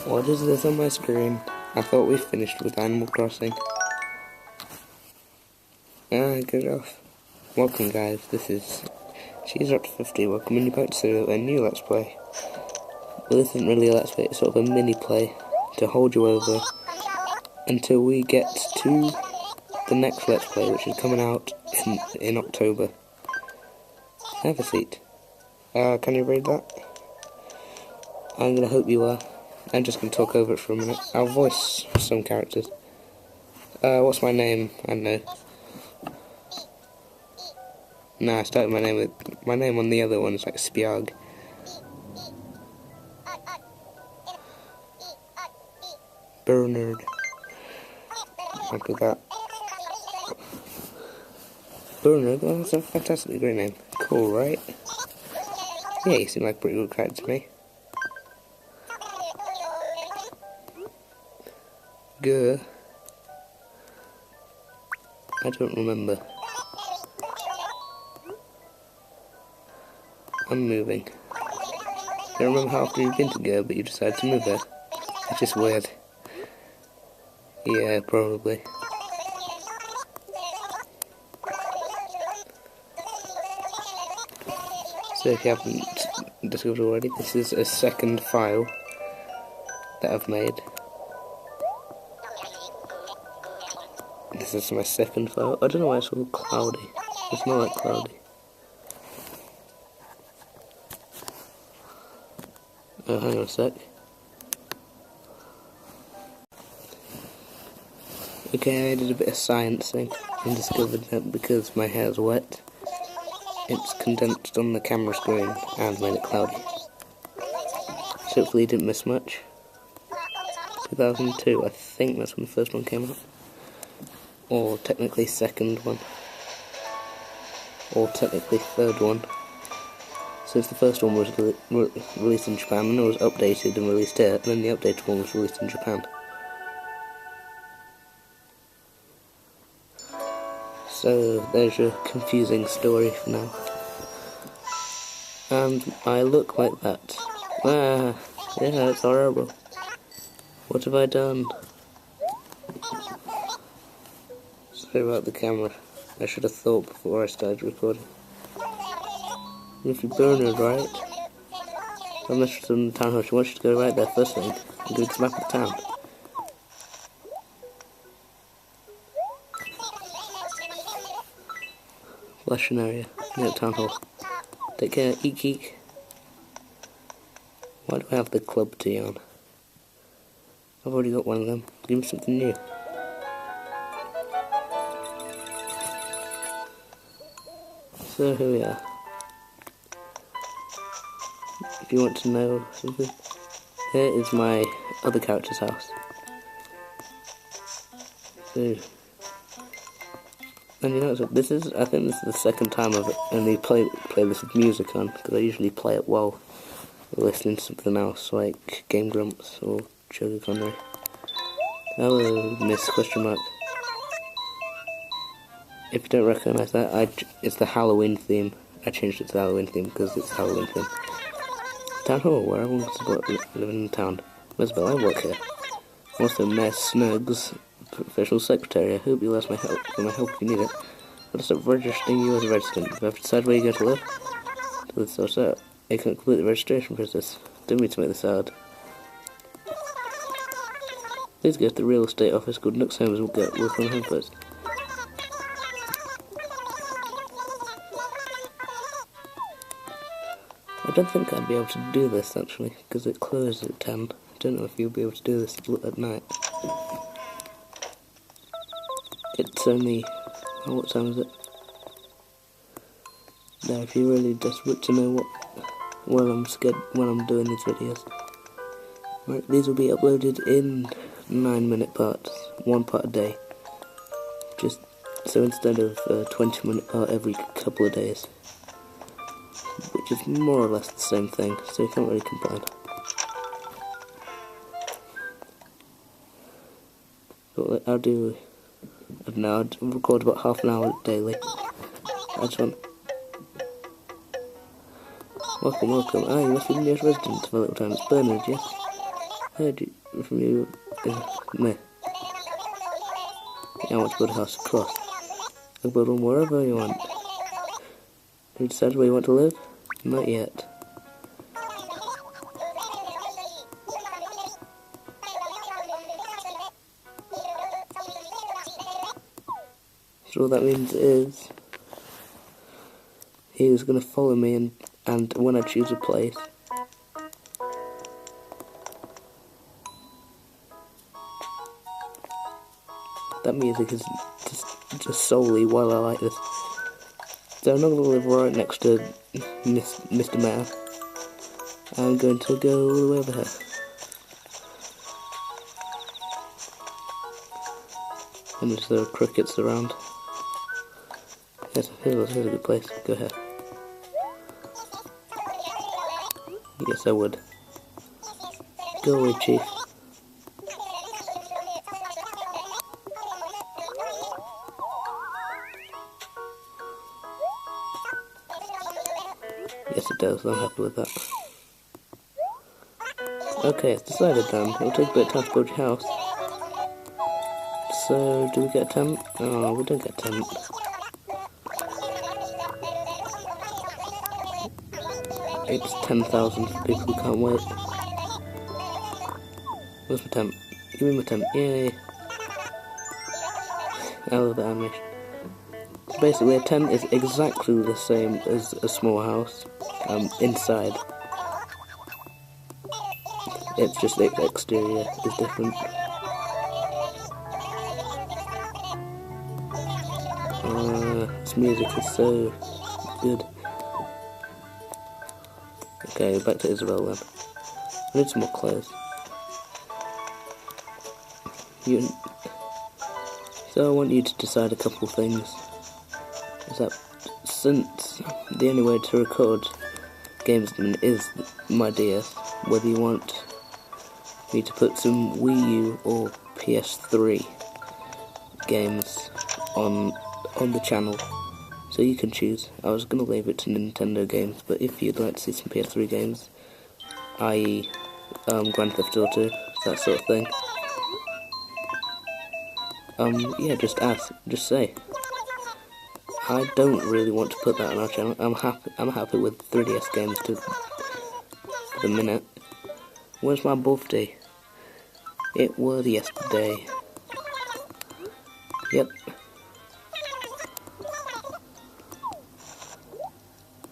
What is this on my screen? I thought we finished with Animal Crossing. Good off. Welcome guys, this is She's up to 50, welcoming you back to a new Let's Play. Well, this isn't really a Let's Play, it's sort of a mini play to hold you over until we get to the next Let's Play, which is coming out in October. Have a seat. Can you read that? I'm gonna hope you are. I'm just gonna talk over it for a minute. I'll voice some characters. What's my name? I don't know. Nah, I started my name on the other one is like Spiag. Bernard. After that. Bernard, well, that's a fantastically great name. Cool, right? Yeah, you seem like a pretty good character to me. Gurr. I don't remember. I'm moving. I don't remember how often you've been to Gurr, but you decided to move there. It's just weird. Yeah, probably. So if you haven't discovered already, this is a second file that I've made. This is my second file. I don't know why it's all cloudy. It's not like cloudy. Oh, hang on a sec. Okay, I did a bit of sciencing and discovered that because my hair is wet, it's condensed on the camera screen and made it cloudy. So hopefully you didn't miss much. 2002, I think that's when the first one came out. Or technically second one. Or technically third one. So if the first one was released in Japan, and it was updated and released here, and then the updated one was released in Japan. So there's your confusing story for now. And I look like that. Ah, yeah, it's horrible. What have I done? Sorry about the camera. I should have thought before I started recording. If you're Bernard, right? I'm interested in the town hall. She wants you to go right there first thing. And give us a map of the town. Flushing area. Near the town hall. Take care. Eek eek. Why do I have the club tee on? I've already got one of them. Give me something new. So here we are. If you want to know something, here is my other character's house. So, and you know what, this is, I think this is the second time I've only play this with music on, because I usually play it while listening to something else, like Game Grumps or Sugar Conway. Hello, Miss Question Mark. If you don't recognise that, it's the Halloween theme. I changed it to the Halloween theme because it's Halloween theme. Town hall, where everyone can support living in town. Isabel, I work here. I'm also Mayor Snug's professional secretary. I hope you'll ask my help if you need it. I'll start registering you as a resident. If I have to decide where you're going to live, this sorts out. You can complete the registration process. Don't mean to make this hard. Please go to the real estate office called Nook's Homes and we'll get work on home first. I don't think I'd be able to do this actually, because it closes at 10. I don't know if you'll be able to do this at night. It's only... oh, what time is it? Now, if you're really desperate to know when I'm doing these videos. Right, these will be uploaded in 9-minute parts, one part a day. Just so instead of a 20-minute part every couple of days. Which is more or less the same thing, so you can't really complain. But I'll do, I don't know, I'll record about half an hour daily. I just want... Welcome. Ah, you must be the nearest resident of a little town. It's Bernard, yeah? heard you from you. Me. I want to build a house across. I can build one wherever you want. Have you decided where you want to live? Not yet. So all that means is he was going to follow me, and when I choose a place, that music is just solely while I like this. So I'm not going to live right next to Mr. Mayor. I'm going to go all the way over here. And there's the crickets around. Here's a good place. Go here. Yes, I would. Go away, Chief. Yes, it does. I'm happy with that. Okay, it's decided then. It'll take a bit of time to build your house. So, do we get a tent? Oh, we don't get a tent. It's 10,000 for people who can't wait. Where's my tent? Give me my tent. Yay! I love the animation. So basically, a tent is exactly the same as a small house. Inside. It's just the exterior is different. This music is so good. Okay, back to Isabel then. I need some more clothes. So I want you to decide a couple of things. Is that since the only way to record games is my DS, whether you want me to put some Wii U or PS3 games on the channel, so you can choose. I was going to leave it to Nintendo games, but if you'd like to see some PS3 games, i.e. Grand Theft Auto, that sort of thing, yeah, just say. I don't really want to put that on our channel. I'm happy with 3DS games for the minute. Where's my birthday? It was yesterday. Yep.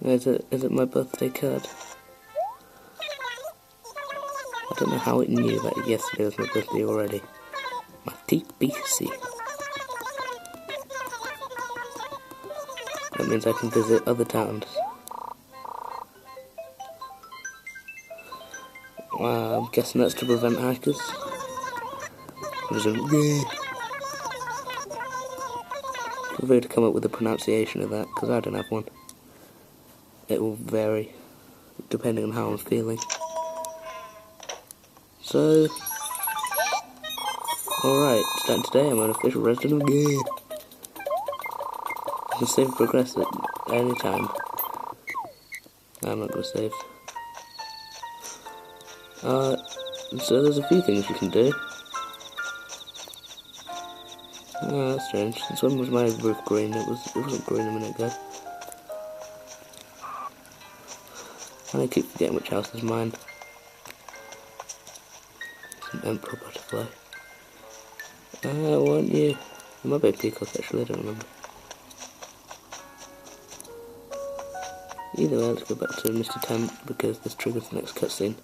Is it my birthday card? I don't know how it knew that yesterday was my birthday already. My TBC. That means I can visit other towns. I'm guessing that's to prevent hackers. Feel free to come up with a pronunciation of that, because I don't have one. It will vary, depending on how I'm feeling. So, alright, starting today, I'm an official resident of the game. You can save and progress at any time. I'm not going to save. So there's a few things you can do. Oh, that's strange. This one was my roof green. It wasn't green a minute ago. I keep forgetting which house is mine. It's an emperor butterfly. I want you. It might be a peacock actually, I don't remember. Either way, let's go back to Mr. Tent because this triggers the next cutscene.